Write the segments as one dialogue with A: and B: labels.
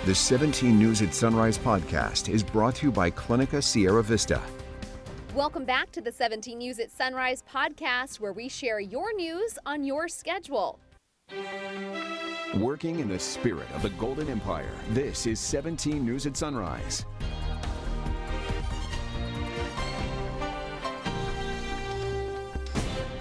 A: The 17 News at Sunrise podcast is brought to you by Clinica Sierra Vista.
B: Welcome back to the 17 News at Sunrise podcast, where we share your news on your schedule.
A: Working in the spirit of the Golden Empire, this is 17 News at Sunrise.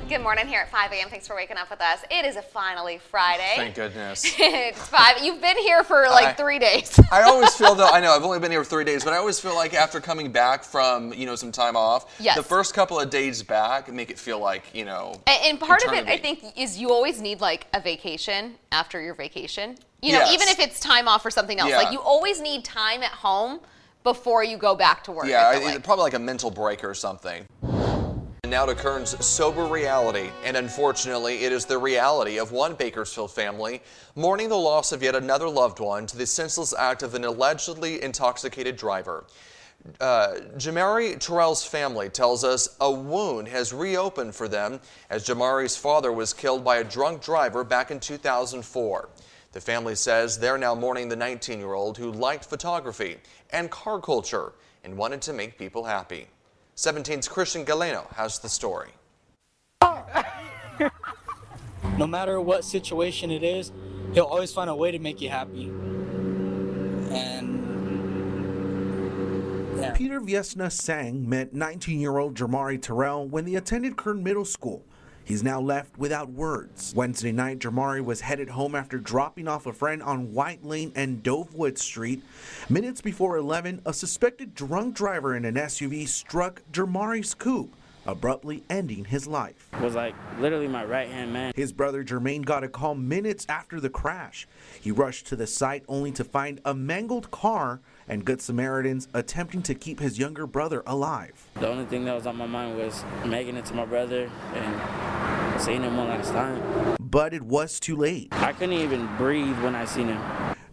C: Good morning here at 5 a.m. Thanks for waking up with us. It is finally Friday.
D: Thank goodness.
C: It's 5. You've been here for like 3 days.
D: I always feel though, I know I've only been here for 3 days, but I always feel like after coming back from, some time off,
C: yes,
D: the first couple of days back make it feel like,
C: And part
D: eternity.
C: of it, I think, is you always need like a vacation after your vacation.
D: Yes.
C: Even if it's time off for something else.
D: Yeah.
C: Like you always need time at home before you go back to work.
D: Yeah, probably like a mental break or something. And now to Kern's sober reality, and unfortunately, it is the reality of one Bakersfield family mourning the loss of yet another loved one to the senseless act of an allegedly intoxicated driver. Jamari Terrell's family tells us a wound has reopened for them as Jamari's father was killed by a drunk driver back in 2004. The family says they're now mourning the 19-year-old who liked photography and car culture and wanted to make people happy. 17's Christian Galeno has the story.
E: No matter what situation it is, he'll always find a way to make you happy. And yeah.
F: Peter Viesna Sang met 19-year-old Jamari Terrell when they attended Kern Middle School. He's now left without words. Wednesday night, Jamari was headed home after dropping off a friend on White Lane and Dovewood Street. Minutes before 11, a suspected drunk driver in an SUV struck Jamari's coupe, abruptly ending his life.
E: Was like literally my right-hand man.
F: His brother Jermaine got a call minutes after the crash. He rushed to the site only to find a mangled car and Good Samaritans attempting to keep his younger brother alive.
E: The only thing that was on my mind was making it to my brother and seeing him one last time.
F: But it was too late.
E: I couldn't even breathe when I seen him.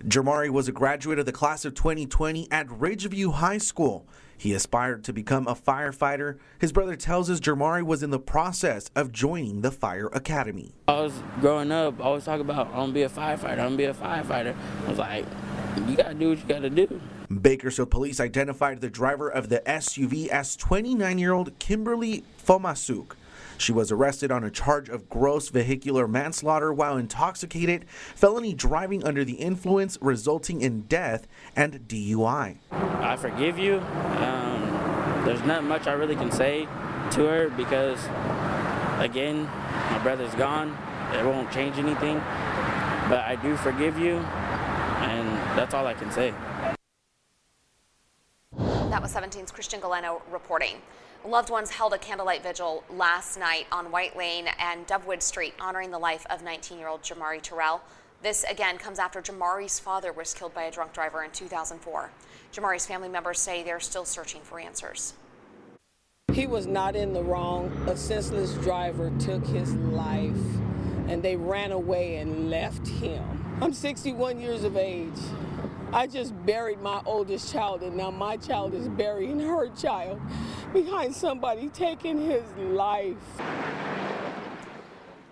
F: Jamari was a graduate of the class of 2020 at Ridgeview High School. He aspired to become a firefighter. His brother tells us Jamari was in the process of joining the fire academy.
E: I was growing up, I always talk about, I'm gonna be a firefighter, I'm gonna be a firefighter. I was like, you gotta do what you gotta do.
F: Bakersfield police identified the driver of the SUV as 29-year-old Kimberly Fomasuk. She was arrested on a charge of gross vehicular manslaughter while intoxicated, felony driving under the influence resulting in death, and DUI.
E: I forgive you. There's not much I really can say to her because, again, my brother's gone. It won't change anything. But I do forgive you, and that's all I can say.
C: That was 17's Christian Galeno reporting. Loved ones held a candlelight vigil last night on White Lane and Dovewood Street, honoring the life of 19-year-old Jamari Terrell. This, again, comes after Jamari's father was killed by a drunk driver in 2004. Jamari's family members say they're still searching for answers.
G: He was not in the wrong. A senseless driver took his life, and they ran away and left him. I'm 61 years of age. I just buried my oldest child, and now my child is burying her child behind somebody taking his life.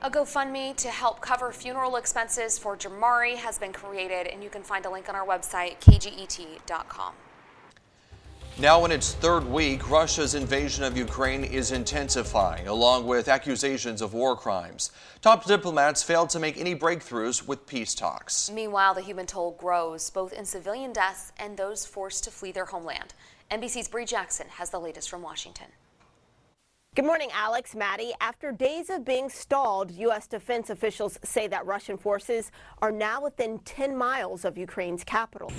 C: A GoFundMe to help cover funeral expenses for Jamari has been created, and you can find a link on our website, kget.com.
D: Now in its third week, Russia's invasion of Ukraine is intensifying, along with accusations of war crimes. Top diplomats failed to make any breakthroughs with peace talks.
C: Meanwhile, the human toll grows, both in civilian deaths and those forced to flee their homeland. NBC's Bree Jackson has the latest from Washington.
H: Good morning, Alex, Maddie. After days of being stalled, U.S. defense officials say that Russian forces are now within 10 miles of Ukraine's capital.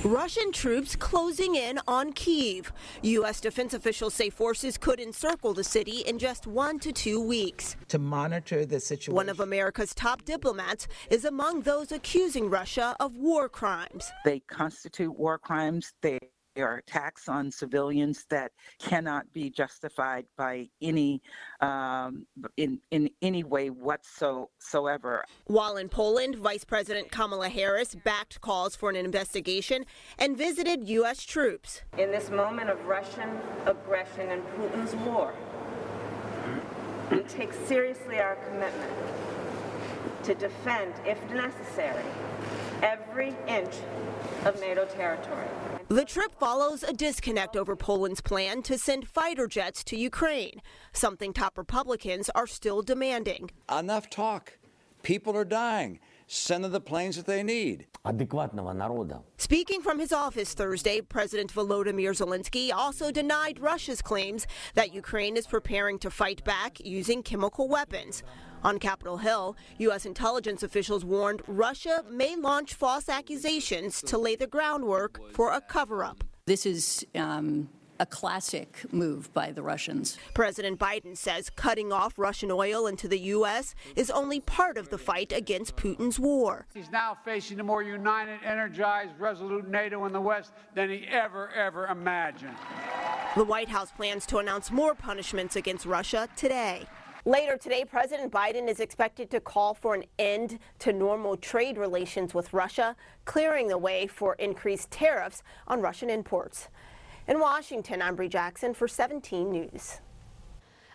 H: Russian troops closing in on Kyiv. U.S. defense officials say forces could encircle the city in just 1 to 2 weeks.
I: To monitor the situation.
H: One of America's top diplomats is among those accusing Russia of war crimes.
I: They constitute war crimes. They are attacks on civilians that cannot be justified by any in any way whatsoever.
H: While in Poland, Vice President Kamala Harris backed calls for an investigation and visited U.S. troops.
J: In this moment of Russian aggression and Putin's war, we take seriously our commitment to defend, if necessary, every inch of NATO territory.
H: The trip follows a disconnect over Poland's plan to send fighter jets to Ukraine, something top Republicans are still demanding.
K: Enough talk. People are dying. Send them the planes that they need.
H: Speaking from his office Thursday, President Volodymyr Zelensky also denied Russia's claims that Ukraine is preparing to fight back using chemical weapons. On Capitol Hill, U.S. intelligence officials warned Russia may launch false accusations to lay the groundwork for a cover-up.
L: This is a classic move by the Russians.
H: President Biden says cutting off Russian oil into the U.S. is only part of the fight against Putin's war.
M: He's now facing a more united, energized, resolute NATO in the West than he ever imagined.
H: The White House plans to announce more punishments against Russia today. Later today, President Biden is expected to call for an end to normal trade relations with Russia, clearing the way for increased tariffs on Russian imports. In Washington, I'm Bree Jackson for 17 News.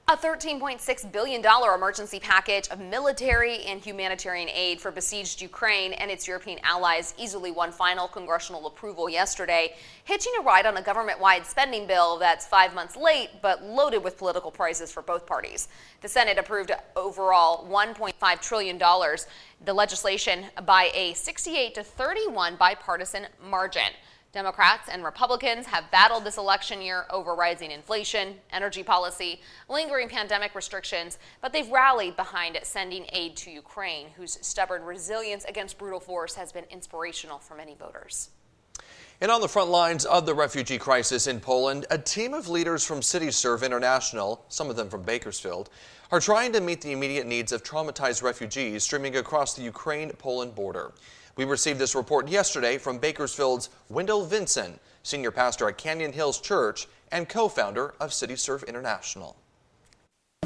C: A $13.6 billion emergency package of military and humanitarian aid for besieged Ukraine and its European allies easily won final congressional approval yesterday, hitching a ride on a government-wide spending bill that's 5 months late but loaded with political prizes for both parties. The Senate approved overall $1.5 trillion, the legislation by a 68-31 bipartisan margin. Democrats and Republicans have battled this election year over rising inflation, energy policy, lingering pandemic restrictions, but they've rallied behind sending aid to Ukraine, whose stubborn resilience against brutal force has been inspirational for many voters.
D: And on the front lines of the refugee crisis in Poland, a team of leaders from CityServe International, some of them from Bakersfield, are trying to meet the immediate needs of traumatized refugees streaming across the Ukraine-Poland border. We received this report yesterday from Bakersfield's Wendell Vinson, senior pastor at Canyon Hills Church and co-founder of CityServe International.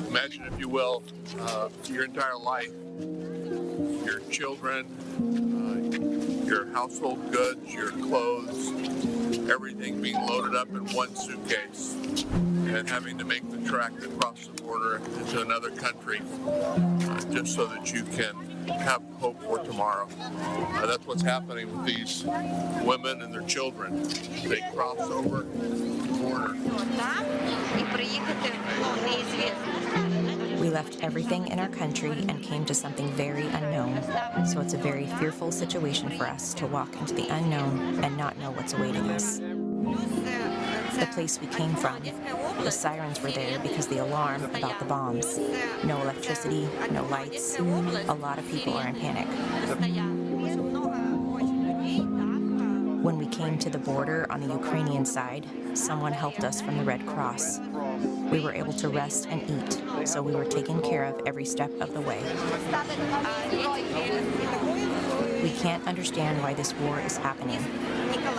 N: Imagine, if you will, your entire life, your children, your household goods, your clothes, everything being loaded up in one suitcase and having to make the trek across the border into another country just so that you can have hope for tomorrow. That's what's happening with these women and their children. They cross over the border.
O: We left everything in our country and came to something very unknown. So it's a very fearful situation for us to walk into the unknown and not know what's awaiting us. The place we came from, the sirens were there because the alarm about the bombs. No electricity, no lights. A lot of people are in panic. When we came to the border on the Ukrainian side, someone helped us from the Red Cross. We were able to rest and eat, so we were taken care of every step of the way. We can't understand why this war is happening.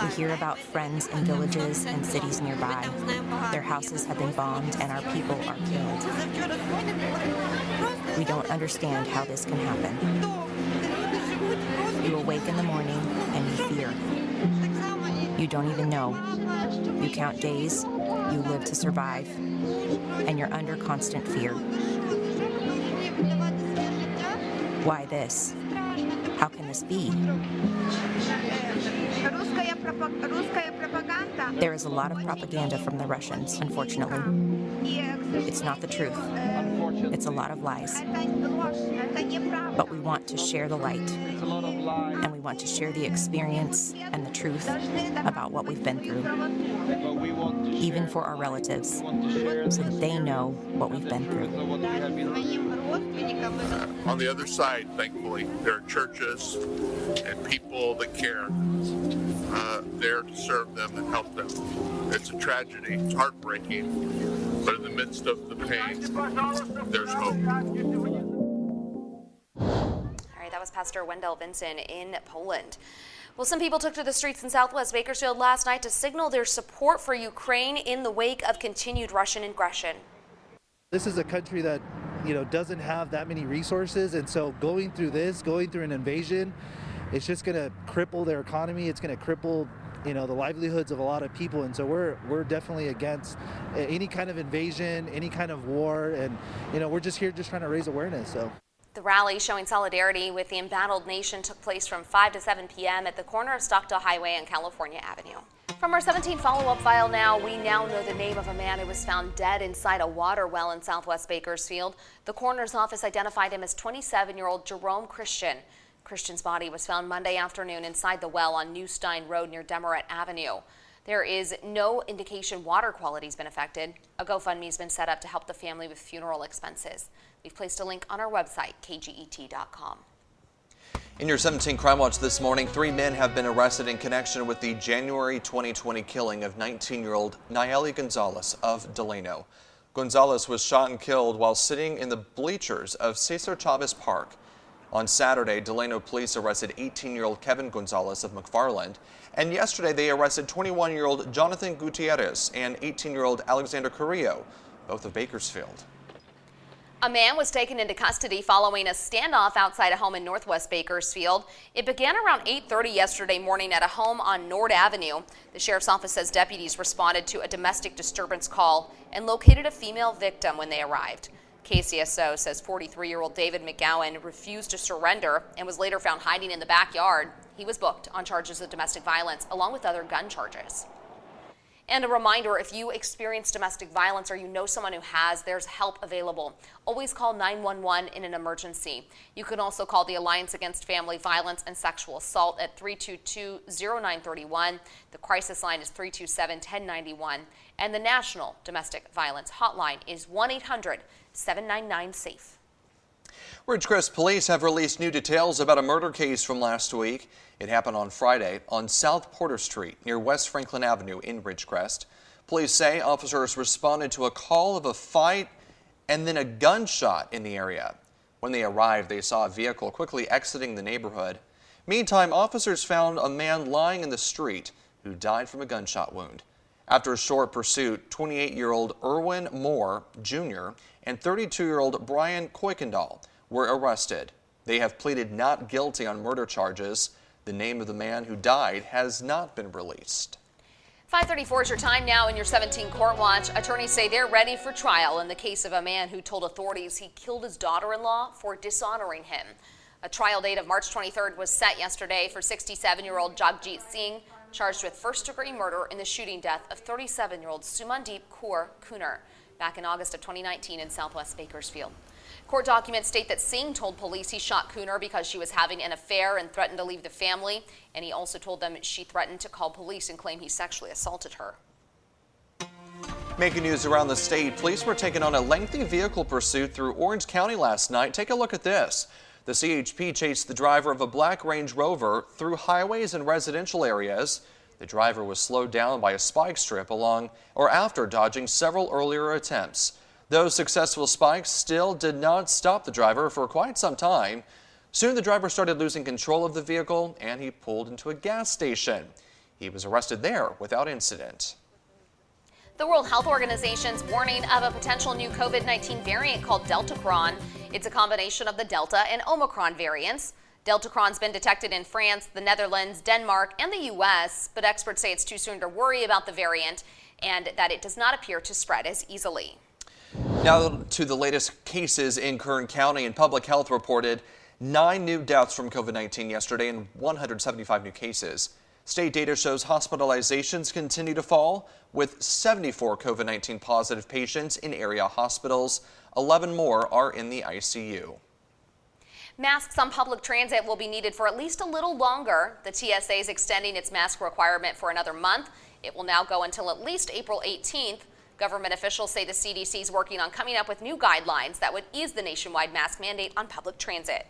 O: We hear about friends in villages and cities nearby. Their houses have been bombed and our people are killed. We don't understand how this can happen. You awake in the morning and you fear. You don't even know. You count days, you live to survive, and you're under constant fear. Why this? How can this be? There is a lot of propaganda from the Russians, unfortunately. It's not the truth. It's a lot of lies. But we want to share the light, and we want to share the experience and the truth about what we've been through, even for our relatives, so that they know what we've been through.
N: On the other side, thankfully, there are churches and people that care there to serve them and help them. It's a tragedy. It's heartbreaking. But in the midst of the pain, there's hope.
C: All right, that was Pastor Wendell Vinson in Poland. Well, some people took to the streets in Southwest Bakersfield last night to signal their support for Ukraine in the wake of continued Russian aggression.
P: This is a country that, doesn't have that many resources, and so going through an invasion, it's just going to cripple their economy. It's going to cripple, the livelihoods of a lot of people, and so we're definitely against any kind of invasion, any kind of war, and we're just here trying to raise awareness. So.
C: The rally showing solidarity with the embattled nation took place from 5 to 7 p.m. at the corner of Stockdale Highway and California Avenue. From our 17 follow-up file now, we now know the name of a man who was found dead inside a water well in southwest Bakersfield. The coroner's office identified him as 27-year-old Jerome Christian. Christian's body was found Monday afternoon inside the well on New Stein Road near Demorette Avenue. There is no indication water quality has been affected. A GoFundMe has been set up to help the family with funeral expenses. We've placed a link on our website, kget.com.
D: In your 17 Crime Watch this morning, 3 men have been arrested in connection with the January 2020 killing of 19-year-old Nayeli Gonzalez of Delano. Gonzalez was shot and killed while sitting in the bleachers of Cesar Chavez Park. On Saturday, Delano police arrested 18-year-old Kevin Gonzalez of McFarland, and yesterday they arrested 21-year-old Jonathan Gutierrez and 18-year-old Alexander Carrillo, both of Bakersfield.
C: A man was taken into custody following a standoff outside a home in northwest Bakersfield. It began around 8:30 yesterday morning at a home on Nord Avenue. The sheriff's office says deputies responded to a domestic disturbance call and located a female victim when they arrived. KCSO says 43-year-old David McGowan refused to surrender and was later found hiding in the backyard. He was booked on charges of domestic violence along with other gun charges. And a reminder, if you experience domestic violence or you know someone who has, there's help available. Always call 911 in an emergency. You can also call the Alliance Against Family Violence and Sexual Assault at 322-0931. The crisis line is 327-1091. And the National Domestic Violence Hotline is 1-800-799-SAFE.
D: Ridgecrest police have released new details about a murder case from last week. It happened on Friday on South Porter Street near West Franklin Avenue in Ridgecrest. Police say officers responded to a call of a fight and then a gunshot in the area. When they arrived, they saw a vehicle quickly exiting the neighborhood. Meantime, officers found a man lying in the street who died from a gunshot wound. After a short pursuit, 28-year-old Erwin Moore, Jr. and 32-year-old Brian Kuykendall were arrested. They have pleaded not guilty on murder charges. The name of the man who died has not been released.
C: 5:34 is your time now in your 17 Court Watch. Attorneys say they're ready for trial in the case of a man who told authorities he killed his daughter-in-law for dishonoring him. A trial date of March 23rd was set yesterday for 67-year-old Jagjit Singh, charged with first-degree murder in the shooting death of 37-year-old Sumandeep Kaur Kunar back in August of 2019 in southwest Bakersfield. Court documents state that Singh told police he shot Kunar because she was having an affair and threatened to leave the family, and he also told them she threatened to call police and claim he sexually assaulted her.
D: Making news around the state, police were taking on a lengthy vehicle pursuit through Orange County last night. Take a look at this. The CHP chased the driver of a black Range Rover through highways and residential areas. The driver was slowed down by a spike strip along or after dodging several earlier attempts. Those successful spikes still did not stop the driver for quite some time. Soon the driver started losing control of the vehicle and he pulled into a gas station. He was arrested there without incident.
C: The World Health Organization's warning of a potential new COVID-19 variant called Deltacron. It's a combination of the Delta and Omicron variants. Deltacron's been detected in France, the Netherlands, Denmark, and the U.S., but experts say it's too soon to worry about the variant and that it does not appear to spread as easily.
D: Now to the latest cases in Kern County, and public health reported 9 new deaths from COVID-19 yesterday and 175 new cases. State data shows hospitalizations continue to fall, with 74 COVID-19 positive patients in area hospitals. 11 more are in the ICU.
C: Masks on public transit will be needed for at least a little longer. The TSA is extending its mask requirement for another month. It will now go until at least April 18th. Government officials say the CDC is working on coming up with new guidelines that would ease the nationwide mask mandate on public transit.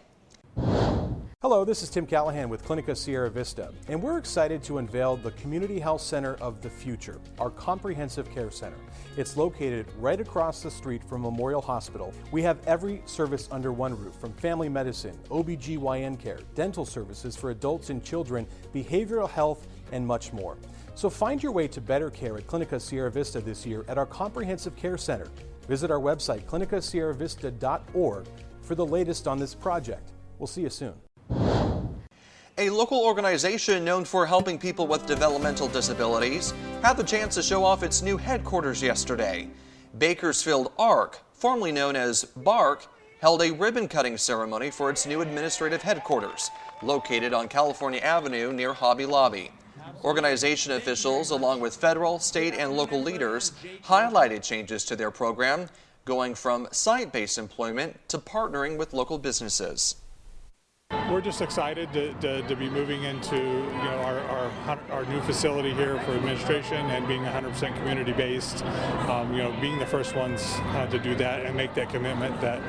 Q: Hello, this is Tim Callahan with Clinica Sierra Vista, and we're excited to unveil the Community Health Center of the Future, our comprehensive care center. It's located right across the street from Memorial Hospital. We have every service under one roof, from family medicine, OBGYN care, dental services for adults and children, behavioral health, and much more. So find your way to better care at Clinica Sierra Vista this year at our Comprehensive Care Center. Visit our website, clinicasierravista.org, for the latest on this project. We'll see you soon.
D: A local organization known for helping people with developmental disabilities had the chance to show off its new headquarters yesterday. Bakersfield ARC, formerly known as BARC, held a ribbon-cutting ceremony for its new administrative headquarters, located on California Avenue near Hobby Lobby. Organization officials, along with federal, state, and local leaders, highlighted changes to their program, going from site-based employment to partnering with local businesses.
R: We're just excited to be moving into our new facility here for administration and being 100% community based. Being the first ones to do that and make that commitment that,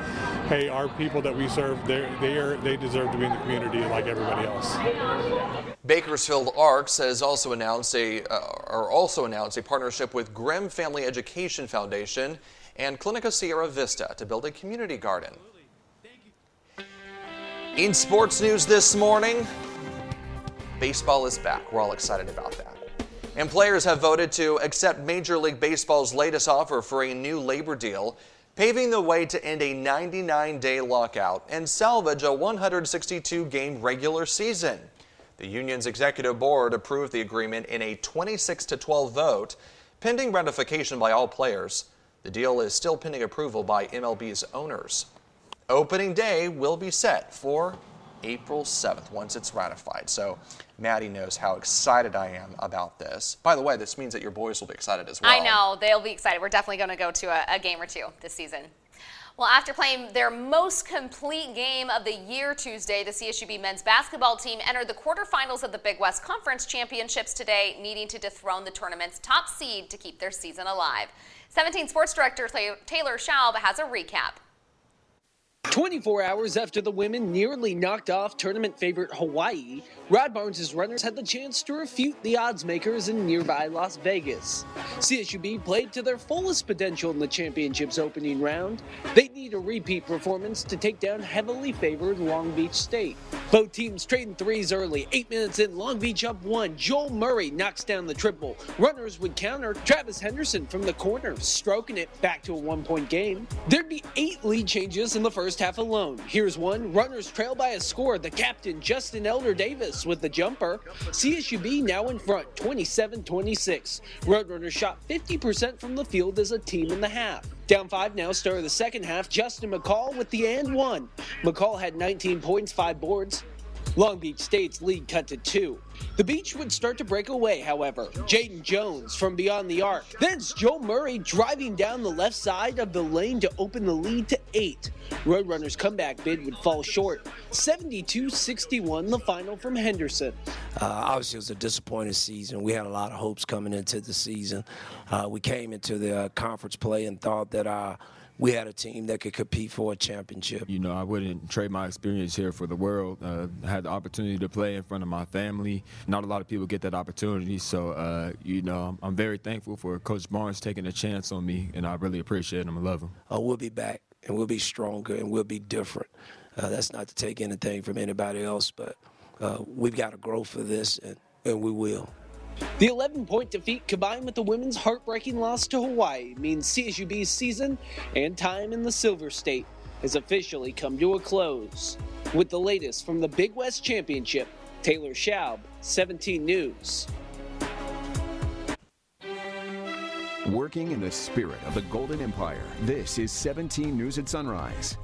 R: hey, our people that we serve, they deserve to be in the community like everybody else.
D: Bakersfield Arcs has also announced a partnership with Grimm Family Education Foundation and Clinica Sierra Vista to build a community garden. In sports news this morning, baseball is back. We're all excited about that. And players have voted to accept Major League Baseball's latest offer for a new labor deal, paving the way to end a 99-day lockout and salvage a 162-game regular season. The union's executive board approved the agreement in a 26-12 vote, pending ratification by all players. The deal is still pending approval by MLB's owners. Opening day will be set for April 7th once it's ratified. So Maddie knows how excited I am about this. By the way, this means that your boys will be excited as well.
C: I know. They'll be excited. We're definitely going to go to a game or two this season. Well, after playing their most complete game of the year Tuesday, the CSUB men's basketball team entered the quarterfinals of the Big West Conference Championships today, needing to dethrone the tournament's top seed to keep their season alive. 17 Sports Director Taylor Schaub has a recap.
S: 24 hours after the women nearly knocked off tournament favorite Hawaii, Rod Barnes' runners had the chance to refute the odds makers in nearby Las Vegas. CSUB played to their fullest potential in the championship's opening round. They need a repeat performance to take down heavily favored Long Beach State. Both teams trading threes early. 8 minutes in, Long Beach up one. Joel Murray knocks down the triple. Runners would counter. Travis Henderson from the corner, stroking it back to a 1-point game. There'd be 8 lead changes in the first half alone. Here's one. Runners trail by a score. The captain, Justin Elder Davis, with the jumper. CSUB now in front, 27-26. Roadrunners shot 50% from the field as a team in the half. Down 5 now, start of the second half. Justin McCall with the and one. McCall had 19 points, 5 boards. Long Beach State's lead cut to 2. The Beach would start to break away, however. Jaden Jones from beyond the arc. Then it's Joe Murray driving down the left side of the lane to open the lead to 8. Roadrunners' comeback bid would fall short. 72-61 the final from Henderson.
T: Obviously, it was a disappointing season. We had a lot of hopes coming into the season. We came into the conference play and thought that we had a team that could compete for a championship.
U: You know, I wouldn't trade my experience here for the world. I had the opportunity to play in front of my family. Not a lot of people get that opportunity, so, I'm very thankful for Coach Barnes taking a chance on me, and I really appreciate him and love him.
T: We'll be back, and we'll be stronger, and we'll be different. That's not to take anything from anybody else, but we've got to grow for this, and we will.
S: The 11-point defeat combined with the women's heartbreaking loss to Hawaii means CSUB's season and time in the Silver State has officially come to a close. With the latest from the Big West Championship, Taylor Schaub, 17 News.
A: Working in the spirit of the Golden Empire, this is 17 News at Sunrise.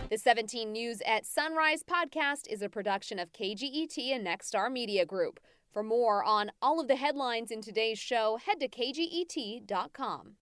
B: The 17 News at Sunrise podcast is a production of KGET and Nexstar Media Group. For more on all of the headlines in today's show, head to kget.com.